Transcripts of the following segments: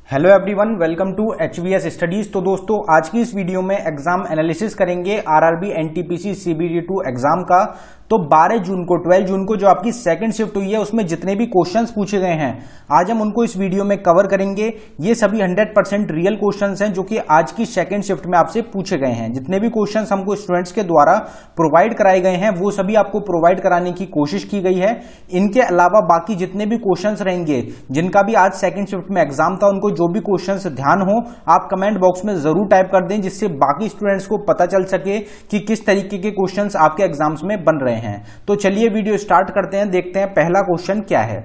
Hello everyone, welcome to HVS studies. तो दोस्तों आज की इस वीडियो में एग्जाम एनालिसिस करेंगे आरआरबी एनटीपीसी CBD2 एग्जाम का। तो 12 जून को जो आपकी सेकंड शिफ्ट हुई है उसमें जितने भी क्वेश्चंस पूछे गए हैं आज हम उनको इस वीडियो में कवर करेंगे। ये सभी 100% रियल क्वेश्चंस हैं जो कि आज की सेकंड शिफ्ट में आपसे पूछे गए हैं। जितने भी क्वेश्चंस हमको स्टूडेंट्स के द्वारा प्रोवाइड कराए गए हैं वो सभी आपको प्रोवाइड कराने की कोशिश की गई है। इनके अलावा बाकी जितने भी क्वेश्चंस रहेंगे जिनका भी आज सेकंड शिफ्ट में एग्जाम था उनको जो भी क्वेश्चंस ध्यान हो आप कमेंट बॉक्स में जरूर टाइप कर दें, जिससे बाकी स्टूडेंट्स को पता चल सके कि किस तरीके के क्वेश्चंस आपके एग्जाम्स में बन रहे हैं। तो चलिए वीडियो स्टार्ट करते हैं, देखते हैं पहला क्वेश्चन क्या है।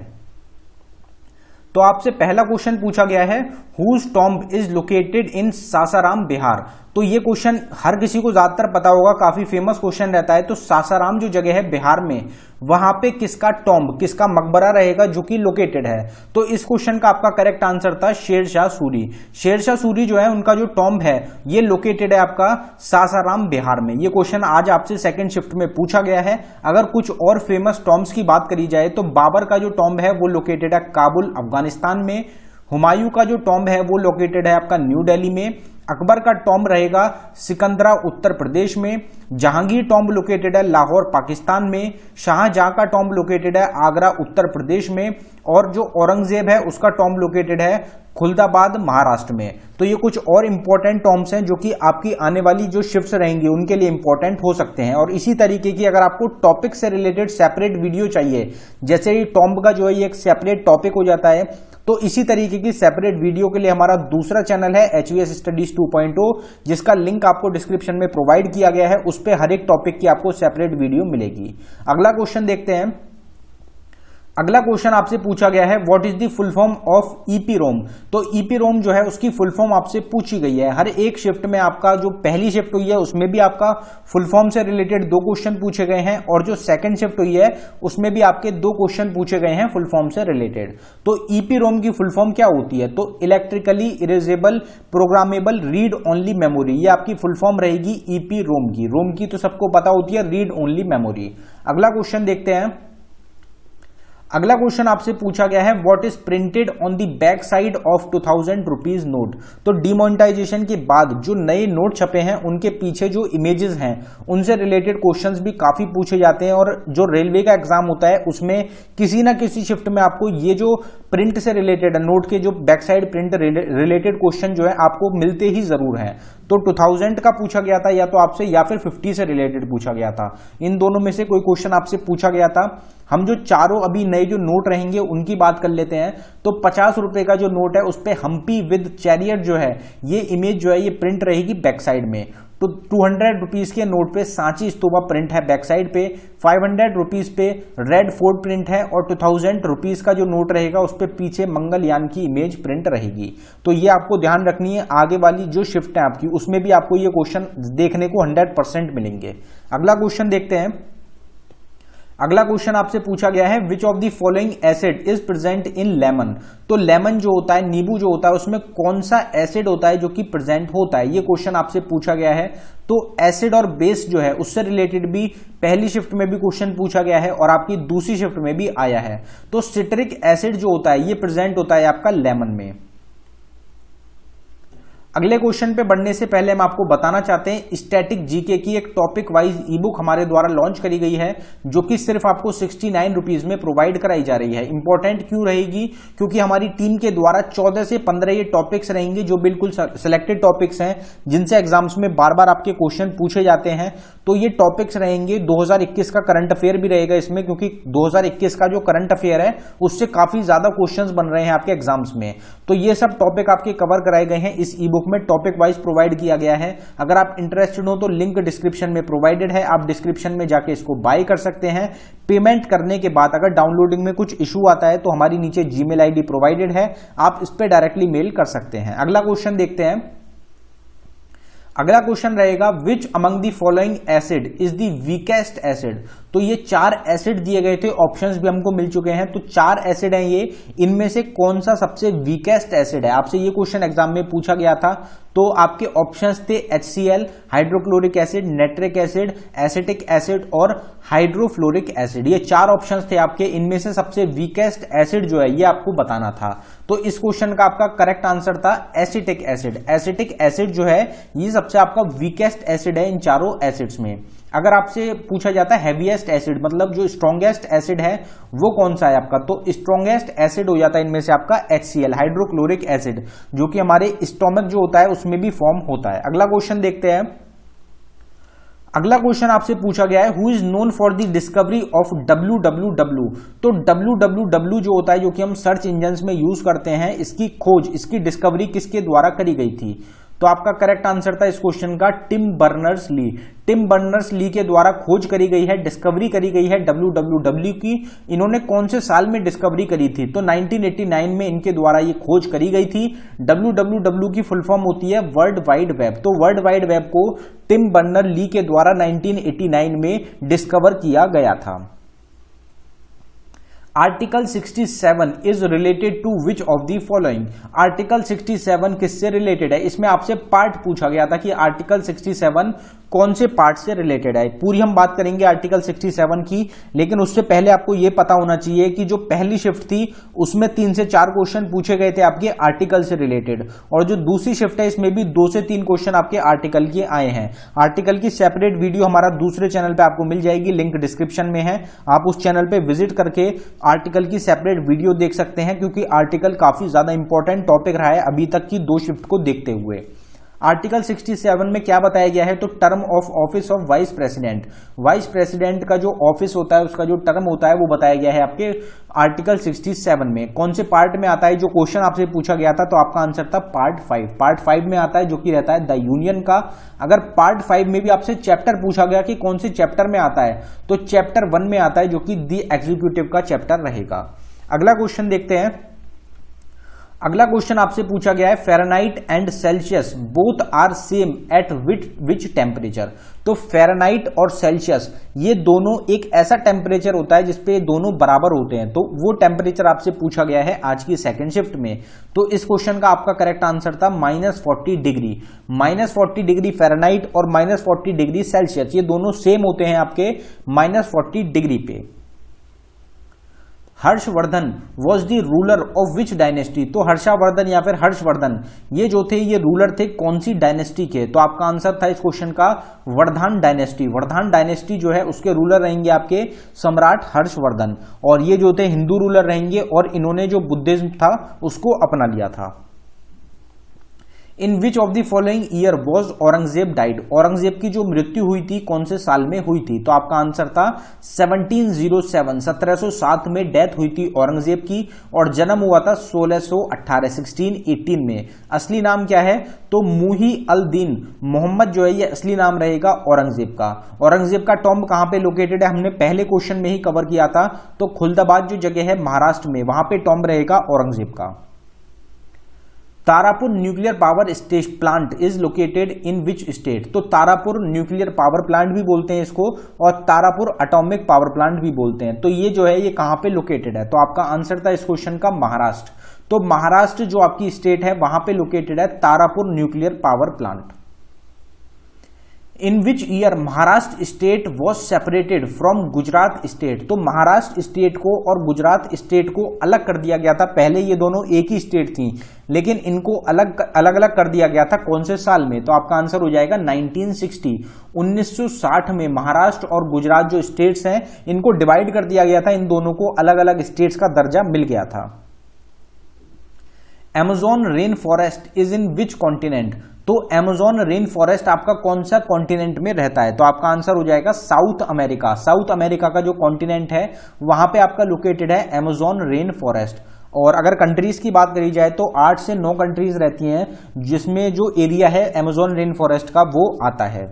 तो आपसे पहला क्वेश्चन पूछा गया है whose tomb is located in Sasaram Bihar. तो ये क्वेश्चन हर किसी को ज्यादातर पता होगा, काफी फेमस क्वेश्चन रहता है। तो सासाराम जो जगह है बिहार में वहां पे किसका टॉम्ब, किसका मकबरा रहेगा जो कि लोकेटेड है। तो इस क्वेश्चन का आपका करेक्ट आंसर था शेरशाह सूरी। शेरशाह सूरी जो है उनका जो टॉम्ब है ये लोकेटेड है आपका सासाराम बिहार में। ये क्वेश्चन आज आपसे सेकंड शिफ्ट में पूछा गया है। अगर कुछ और फेमस टॉम्ब्स की बात करी जाए तो बाबर का जो टॉम्ब है वो लोकेटेड है काबुल अफगानिस्तान में। हुमायूं का जो टॉम्ब है वो लोकेटेड है आपका न्यू दिल्ली में। अकबर का टॉम्ब रहेगा सिकंदरा उत्तर प्रदेश में। जहांगीर टॉम्ब लोकेटेड है लाहौर पाकिस्तान में। शाहजहां का टॉम्ब लोकेटेड है आगरा उत्तर प्रदेश में। और जो औरंगजेब है उसका टॉम्ब लोकेटेड है खुलदाबाद महाराष्ट्र में। तो ये कुछ और इंपॉर्टेंट टॉम्ब्स हैं जो कि आपकी आने वाली जो शिफ्ट्स रहेंगी उनके लिए इंपॉर्टेंट हो सकते हैं। और इसी तरीके की अगर आपको टॉपिक से रिलेटेड सेपरेट वीडियो चाहिए, जैसे ये टॉम्ब का जो है ये एक सेपरेट टॉपिक हो जाता है, तो इसी तरीके की सेपरेट वीडियो के लिए हमारा दूसरा चैनल है HVS स्टडीज 2.0, जिसका लिंक आपको डिस्क्रिप्शन में प्रोवाइड किया गया है। उस पे हर एक टॉपिक की आपको सेपरेट वीडियो मिलेगी। अगला क्वेश्चन देखते हैं। अगला क्वेश्चन आपसे पूछा गया है what is the full form of EPROM। तो EPROM जो है उसकी फुल फॉर्म आपसे पूछी गई है। हर एक शिफ्ट में आपका जो पहली शिफ्ट हुई है उसमें भी आपका फुल फॉर्म से रिलेटेड 2 क्वेश्चन पूछे गए हैं, और जो सेकंड शिफ्ट हुई है उसमें भी आपके 2 क्वेश्चन पूछे गए हैं फुल फॉर्म से रिलेटेड। तो EPROM की फुल फॉर्म क्या होती है? तो electrically erasable programmable read only memory, ये आपकी फुल फॉर्म रहेगी EPROM की। रोम की तो सबको पता होती है रीड ओनली मेमोरी। अगला क्वेश्चन देखते हैं। अगला क्वेश्चन आपसे पूछा गया है what is printed on the back side of 2000 rupees note. तो डिमोनेटाइजेशन के बाद जो नए नोट छपे हैं उनके पीछे जो इमेजेस हैं उनसे रिलेटेड क्वेश्चंस भी काफी पूछे जाते हैं। और जो रेलवे का एग्जाम होता है उसमें किसी ना किसी शिफ्ट में आपको ये जो प्रिंट से रिलेटेड है, नोट के जो back side print related question जो है आपको मिलते ही जरूर हैं। तो 2000 का पूछा गया था या तो आपसे, या फिर 50 से रिलेटेड पूछा गया था। इन दोनों में से कोई क्वेश्चन आपसे पूछा गया था। हम जो चारों अभी नए जो नोट रहेंगे उनकी बात कर लेते हैं। तो 50 रुपए का जो नोट है उस पे हम्पी विद चैरियट जो है ये इमेज जो है ये प्रिंट रहेगी बैक साइड में। तो 200 रुपीज के नोट पे सांची स्तूपा प्रिंट है बैक साइड पे। 500 रुपीज पे रेड फोर्ट प्रिंट है। और 2000 रुपीज का जो नोट रहेगा उस पे पीछे मंगलयान की इमेज प्रिंट रहेगी। तो ये आपको ध्यान रखनी है। आगे वाली जो शिफ्ट है आपकी उसमें भी आपको ये क्वेश्चन देखने को 100% मिलेंगे। अगला क्वेश्चन देखते हैं। अगला क्वेश्चन आपसे पूछा गया है विच of the following acid is present in lemon. तो लेमन जो होता है, नींबू जो होता है, उसमें कौन सा एसिड होता है जो कि प्रेजेंट होता है, ये क्वेश्चन आपसे पूछा गया है। तो एसिड और बेस जो है उससे रिलेटेड भी पहली शिफ्ट में भी क्वेश्चन पूछा गया है और आपकी दूसरी शिफ्ट में भी आया है। तो सिट्रिक एसिड जो होता है ये प्रेजेंट होता है आपका लेमन में। अगले क्वेश्चन पे बढ़ने से पहले हम आपको बताना चाहते हैं स्टैटिक जीके की एक टॉपिक वाइज ई बुक हमारे द्वारा लॉन्च करी गई है जो कि सिर्फ आपको 69 रुपीज में प्रोवाइड कराई जा रही है। इंपॉर्टेंट क्यों रहेगी? क्योंकि हमारी टीम के द्वारा 14 से 15 ये टॉपिक्स रहेंगे जो बिल्कुल सिलेक्टेड टॉपिक्स हैं जिनसे एग्जाम्स में बार बार आपके क्वेश्चन पूछे जाते हैं। तो ये टॉपिक्स रहेंगे। 2021 का करंट अफेयर भी रहेगा इसमें, क्योंकि 2021 का जो करंट अफेयर है उससे काफी ज्यादा क्वेश्चंस बन रहे हैं आपके एग्जाम्स में। तो ये सब टॉपिक आपके कवर कराए गए हैं इस ई बुक में, टॉपिक वाइज प्रोवाइड किया गया है। अगर आप इंटरेस्टेड हो तो लिंक डिस्क्रिप्शन में प्रोवाइडेड है, आप डिस्क्रिप्शन में जाके इसको बाय कर सकते हैं। पेमेंट करने के बाद अगर डाउनलोडिंग में कुछ इशू आता है तो हमारी नीचे जीमेल आईडी प्रोवाइडेड है, आप इस पे डायरेक्टली मेल कर सकते हैं। अगला क्वेश्चन देखते हैं। अगला क्वेश्चन रहेगा which among the following acid is the weakest acid. तो ये 4 एसिड दिए गए थे, ऑप्शंस भी हमको मिल चुके हैं। तो 4 एसिड हैं ये, इनमें से कौन सा सबसे वीकेस्ट एसिड है? आपसे ये क्वेश्चन एग्जाम में पूछा गया था। तो आपके ऑप्शंस थे HCl, hydrochloric acid, nitric acid, acetic acid और हाइड्रोफ्लोरिक एसिड। ये 4 ऑप्शंस थे आपके, इनमें से सबसे वीकेस्ट एसिड जो है ये आपको बताना था। तो इस क्वेश्चन का आपका करेक्ट आंसर था एसिटिक एसिड। एसिटिक एसिड जो है ये सबसे आपका वीकेस्ट एसिड है इन चारों एसिड्स में। अगर आपसे पूछा जाता है हैवीएस्ट एसिड मतलब जो स्ट्रॉन्गेस्ट एसिड है वो कौन सा है आपका, तो स्ट्रॉन्गेस्ट एसिड हो जाता है इनमें से आपका HCl हाइड्रोक्लोरिक एसिड, जो कि हमारे स्टोमक जो होता है उसमें भी फॉर्म होता है। अगला क्वेश्चन देखते हैं। अगला क्वेश्चन आपसे पूछा गया है who is known for the discovery of www। तो www जो होता है, जो कि हम सर्च इंजन में यूज करते हैं, इसकी खोज, इसकी डिस्कवरी किसके द्वारा करी गई थी? तो आपका करेक्ट आंसर था इस क्वेश्चन का Tim Berners Lee. Tim Berners Lee के द्वारा खोज करी गई है, डिस्कवरी करी गई है www की। इन्होंने कौन से साल में डिस्कवरी करी थी? तो 1989 में इनके द्वारा ये खोज करी गई थी। www की फुल फॉर्म होती है वर्ल्ड वाइड वेब। तो वर्ल्ड वाइड वेब को टिम बर्नर ली के द्वारा 1989 में डिस्कवर किया गया था। Article 67 is related to which of the following. Article 67 किससे रिलेटेड है? इसमें आपसे पार्ट पूछा गया था कि आर्टिकल 67 कौन से पार्ट से रिलेटेड है। पूरी हम बात करेंगे आर्टिकल 67 की, लेकिन उससे पहले आपको यह पता होना चाहिए कि जो पहली शिफ्ट थी उसमें 3 से 4 क्वेश्चन पूछे गए थे आपके आर्टिकल से रिलेटेड, और जो दूसरी शिफ्ट है इसमें भी 2 से 3 क्वेश्चन आपके आर्टिकल के आए हैं। आर्टिकल की सेपरेट वीडियो हमारा दूसरे चैनल पे आपको मिल जाएगी, लिंक डिस्क्रिप्शन में है, आप उस चैनल पे विजिट करके आर्टिकल की सेपरेट वीडियो देख सकते हैं, क्योंकि आर्टिकल काफी ज्यादा इंपॉर्टेंट टॉपिक रहा है अभी तक की 2 शिफ्ट को देखते हुए। आर्टिकल 67 में क्या बताया गया है? तो term of office of vice president. Vice president का जो ऑफिस होता है उसका जो टर्म होता है वो बताया गया है आपके आर्टिकल 67 में। कौन से पार्ट में आता है? जो क्वेश्चन आपसे पूछा गया था तो आपका आंसर था पार्ट 5। पार्ट 5 में आता है, जो कि रहता है द यूनियन का। अगर पार्ट 5 में भी आपसे चैप्टर पूछा गया कि कौन से चैप्टर में आता है, तो चैप्टर 1 में आता है, जो कि द एग्जीक्यूटिव का चैप्टर रहेगा। अगला क्वेश्चन देखते हैं। अगला क्वेश्चन आपसे पूछा गया है Fahrenheit and Celsius both are same at which temperature. तो फ़ारेनहाइट और सेल्सियस ये दोनों एक ऐसा टेम्परेचर होता है जिसपे दोनों बराबर होते हैं, तो वो टेम्परेचर आपसे पूछा गया है आज की सेकंड शिफ्ट में। तो इस क्वेश्चन का आपका करेक्ट आंसर था -40 डिग्री। -40 डिग्री फ़ारेनहाइट और -40 डिग्री सेल्सियस, ये दोनों सेम होते हैं आपके -40 डिग्री पे। Harshvardhan was the ruler of which dynasty. तो हर्षवर्धन या फिर हर्षवर्धन ये जो थे ये रूलर थे कौन सी डायनेस्टी के? तो आपका आंसर था इस क्वेश्चन का वर्धन डायनेस्टी। वर्धन डायनेस्टी जो है उसके रूलर रहेंगे आपके सम्राट हर्षवर्धन, और ये जो थे हिंदू रूलर रहेंगे, और इन्होंने जो बुद्धिज्म था उसको अपना लिया था। In which of the following year was Aurangzeb died. Aurangzeb की जो मृत्यु हुई थी कौन से साल में हुई थी? तो आपका आंसर था 1707। 1707 में डेथ हुई थी औरंगजेब की, और जन्म हुआ था 1618 1618 में। असली नाम क्या है? तो मुही अल दीन मोहम्मद जो है ये असली नाम रहेगा औरंगजेब का। औरंगजेब का टॉम्ब कहां पे लोकेटेड है? हमने पहले क्वेश्चन में ही कवर किया था। तो खुलदाबाद जो जगह है महाराष्ट्र में, वहां पे टॉम्ब रहेगा औरंगजेब का। Tarapur nuclear power plant is located in which state. तो तारापुर न्यूक्लियर पावर प्लांट भी बोलते हैं इसको, और तारापुर एटॉमिक पावर प्लांट भी बोलते हैं। तो ये जो है ये कहां पे लोकेटेड है? तो आपका आंसर था इस क्वेश्चन का महाराष्ट्र। तो महाराष्ट्र जो आपकी स्टेट है वहां पे लोकेटेड है Tarapur nuclear power plant. In which year Maharashtra state was separated from Gujarat state. तो महाराष्ट्र स्टेट को और गुजरात स्टेट को अलग कर दिया गया था। पहले ये दोनों एक ही स्टेट थी, लेकिन इनको अलग अलग कर दिया गया था। कौन से साल में? तो आपका आंसर हो जाएगा 1960। 1960 में महाराष्ट्र और गुजरात जो स्टेट्स हैं इनको डिवाइड कर दिया गया था, इन दोनों को अलग अलग स्टेट्स का दर्जा मिल गया था। Amazon rain forest is in which continent. तो Amazon रेन फॉरेस्ट आपका कौन सा कॉन्टिनेंट में रहता है? तो आपका आंसर हो जाएगा साउथ अमेरिका। साउथ अमेरिका का जो कॉन्टिनेंट है वहां पे आपका लोकेटेड है Amazon रेन फॉरेस्ट। और अगर कंट्रीज की बात करी जाए तो 8 से 9 कंट्रीज रहती हैं जिसमें जो एरिया है Amazon रेन फॉरेस्ट का वो आता है।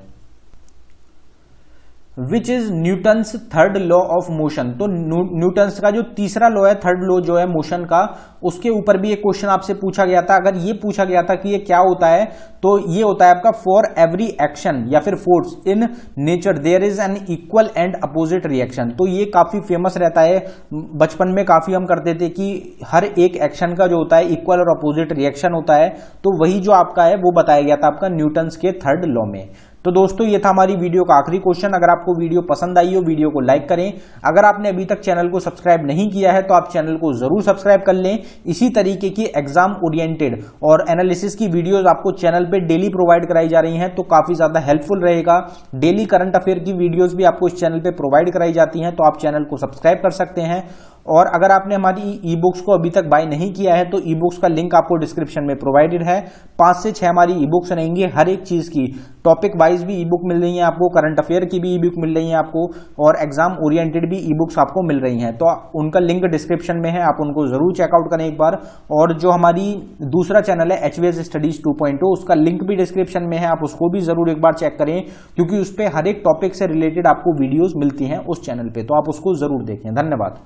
Which is Newton's third law of motion. तो न्यूटन्स का जो तीसरा लॉ है, थर्ड लॉ जो है मोशन का, उसके ऊपर भी एक क्वेश्चन आपसे पूछा गया था। अगर ये पूछा गया था कि ये क्या होता है, तो ये होता है आपका फॉर एवरी एक्शन या फिर force in nature there is an equal and opposite reaction. तो ये काफी फेमस रहता है, बचपन में काफी हम करते थे कि हर एक एक्शन का जो होता है इक्वल और अपोजिट रिएक्शन होता है। तो वही जो आपका है वो बताया गया था आपका न्यूटन्स के थर्ड लॉ में। तो दोस्तों ये था हमारी वीडियो का आखिरी क्वेश्चन। अगर आपको वीडियो पसंद आई हो वीडियो को लाइक करें। अगर आपने अभी तक चैनल को सब्सक्राइब नहीं किया है तो आप चैनल को जरूर सब्सक्राइब कर लें। इसी तरीके की एग्जाम ओरिएंटेड और एनालिसिस की वीडियोस आपको चैनल पे डेली प्रोवाइड कराई जा रही हैं, तो काफी ज्यादा हेल्पफुल रहेगा। डेली करंट अफेयर की वीडियोस भी आपको इस चैनल पे प्रोवाइड कराई जाती हैं, तो आप चैनल को सब्सक्राइब कर सकते हैं। और अगर आपने हमारी ई बुक्स को अभी तक बाय नहीं किया है तो ई बुक्स का लिंक आपको डिस्क्रिप्शन में प्रोवाइडेड है। 5 से 6 हमारी ई बुक्स रहेंगी, हर एक चीज की टॉपिक वाइज भी ई बुक मिल रही है आपको, करंट अफेयर की भी ई बुक मिल रही है आपको, और एग्जाम ओरिएंटेड भी ई बुक्स आपको मिल रही हैं। तो उनका लिंक डिस्क्रिप्शन में है, आप उनको जरूर चेकआउट करें एक बार। और जो हमारी दूसरा चैनल है HVS स्टडीज 2.0, उसका लिंक भी डिस्क्रिप्शन में है, आप उसको भी जरूर एक बार चेक करें, क्योंकि उस पर हर एक टॉपिक से रिलेटेड आपको वीडियोज मिलती हैं उस चैनल पे, तो आप उसको जरूर देखें। धन्यवाद।